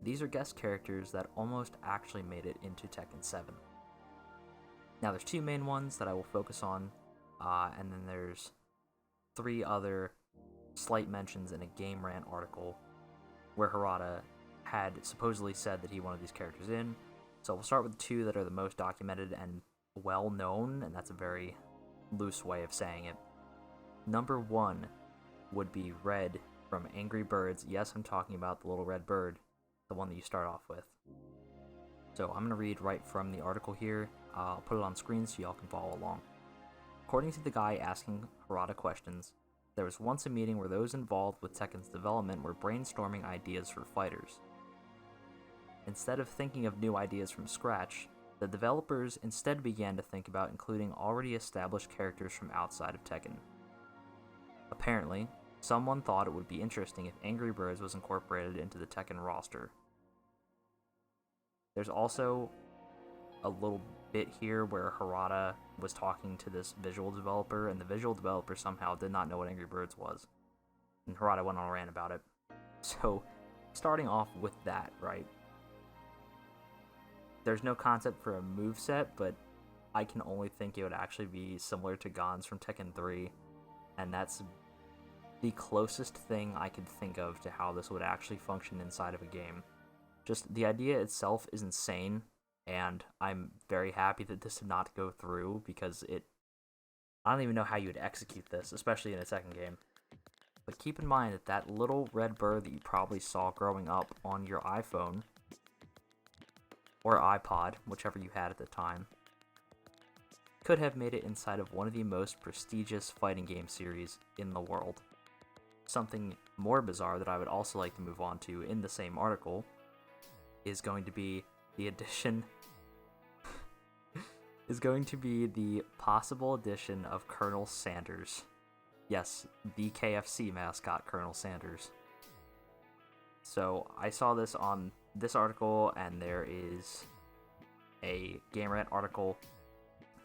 these are guest characters that almost actually made it into Tekken 7. Now there's two main ones that I will focus on, and then there's 3 other slight mentions in a Game Rant article where Harada had supposedly said that he wanted these characters in. So we'll start with the 2 that are the most documented and well known, and that's a very loose way of saying it. Number 1 would be Red from Angry Birds. Yes, I'm talking about the little red bird, the one that you start off with. So I'm going to read right from the article here. I'll put it on screen so y'all can follow along. According to the guy asking Harada questions, there was once a meeting where those involved with Tekken's development were brainstorming ideas for fighters. Instead of thinking of new ideas from scratch, the developers instead began to think about including already established characters from outside of Tekken. Apparently, someone thought it would be interesting if Angry Birds was incorporated into the Tekken roster. There's also a little bit here where Harada was talking to this visual developer, and the visual developer somehow did not know what Angry Birds was. And Harada went on a rant about it. So, starting off with that, right? There's no concept for a moveset, but I can only think it would actually be similar to Gon's from Tekken 3, and that's the closest thing I could think of to how this would actually function inside of a game. Just the idea itself is insane, and I'm very happy that this did not go through, because I don't even know how you would execute this, especially in a Tekken game. But keep in mind that that little red bird that you probably saw growing up on your iPhone, or iPod, whichever you had at the time, could have made it inside of one of the most prestigious fighting game series in the world. Something more bizarre that I would also like to move on to in the same article is going to be the possible addition of Colonel Sanders. Yes, the KFC mascot, Colonel Sanders. So I saw this on this article, and there is a Game Rant article.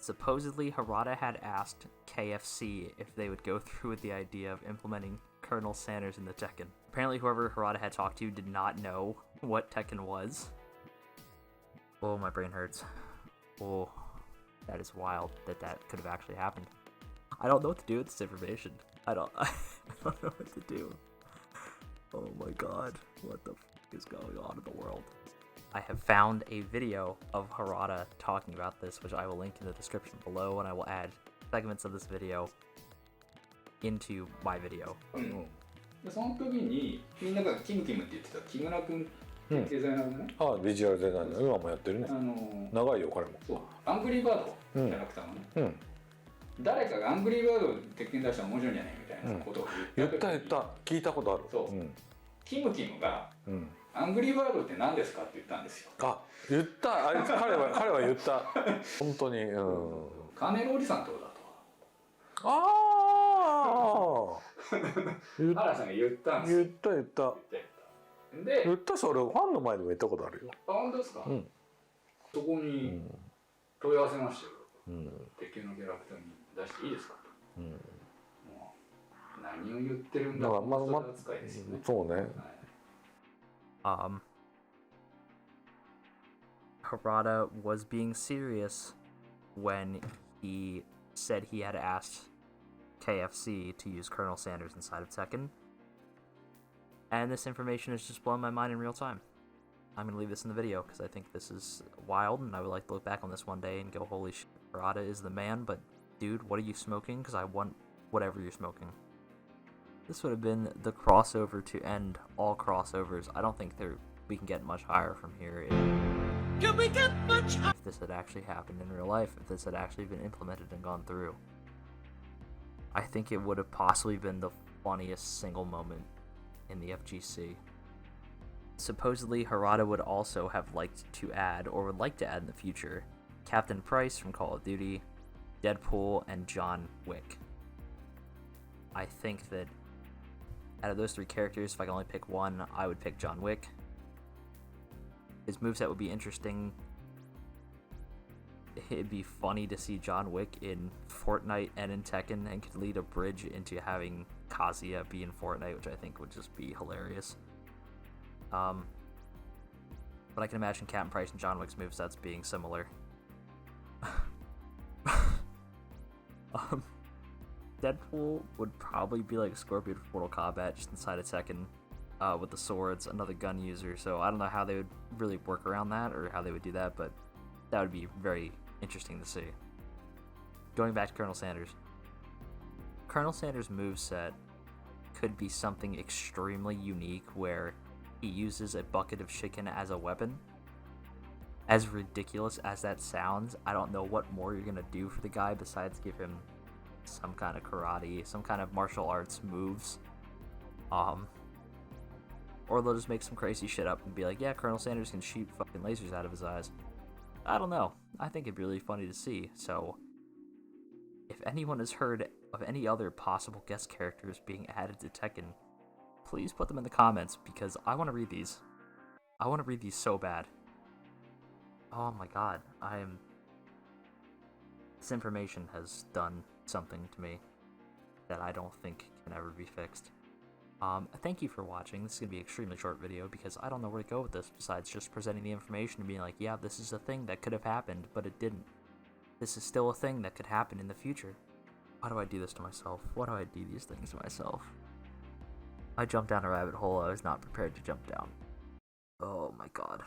Supposedly, Harada had asked KFC if they would go through with the idea of implementing Colonel Sanders in the Tekken. Apparently, whoever Harada had talked to did not know what Tekken was. Oh, my brain hurts. Oh, that is wild that could have actually happened. I don't know what to do with this information. I don't know what to do. Oh my god, what the f is going on in the world? I have found a video of Harada talking about this, which I will link in the description below, and I will add segments of this video into my video. その時にみんながキムキムって言ってた木村君ってデザイナーのね、ああビジュアルデザイナー今もやってるね。長いよ彼も。そうアングリーバードキャラクターのね、誰かがアングリーバードを鉄拳出したら面白いんじゃないみたいなことを言った聞いたことある。そう、キムキムが、アングリーバードって何ですかって言ったんですよ。あ、言った。あいつ彼は言った。本当に。カーネルおじさんってことだと。ああ。原さんが言ったんですよ。言った。で言ったし俺ファンの前でも言ったことあるよ。あ、本当ですか。そこに問い合わせましたよ。鉄拳のキャラクターに出していいですかと。もう何を言ってるんだろう。モンスター扱いですよね。そうね。Harada was being serious when he said he had asked KFC to use Colonel Sanders inside of Tekken. And this information has just blown my mind in real time. I'm going to leave this in the video because I think this is wild, and I would like to look back on this one day and go, holy shit, Harada is the man, but dude, what are you smoking? Because I want whatever you're smoking. This would have been the crossover to end all crossovers. I don't think we can get much higher from here. Can we get much higher? If this had actually happened in real life, if this had actually been implemented and gone through, I think it would have possibly been the funniest single moment in the FGC. Supposedly, Harada would also have liked to add, or would like to add in the future, Captain Price from Call of Duty, Deadpool, and John Wick. I think that out of those 3 characters, if I can only pick one, I would pick John Wick. His moveset would be interesting. It'd be funny to see John Wick in Fortnite and in Tekken, and could lead a bridge into having Kazuya be in Fortnite, which I think would just be hilarious. But I can imagine Captain Price and John Wick's movesets being similar. Deadpool would probably be like Scorpion from Mortal Kombat, just inside of Tekken, with the swords, another gun user. So I don't know how they would really work around that, or how they would do that, but that would be very interesting to see. Going back to Colonel Sanders. Colonel Sanders' moveset could be something extremely unique where he uses a bucket of chicken as a weapon. As ridiculous as that sounds, I don't know what more you're gonna do for the guy besides give him some kind of karate, some kind of martial arts moves. Or they'll just make some crazy shit up and be like, yeah, Colonel Sanders can shoot fucking lasers out of his eyes. I don't know. I think it'd be really funny to see. So, if anyone has heard of any other possible guest characters being added to Tekken, please put them in the comments, because I want to read these. I want to read these so bad. Oh my god, this information has done something to me that I don't think can ever be fixed. Thank you for watching. This is going to be an extremely short video because I don't know where to go with this besides just presenting the information and being like, yeah, this is a thing that could have happened, but it didn't. This is still a thing that could happen in the future. Why do I do this to myself? Why do I do these things to myself? I jumped down a rabbit hole I was not prepared to jump down. Oh my god.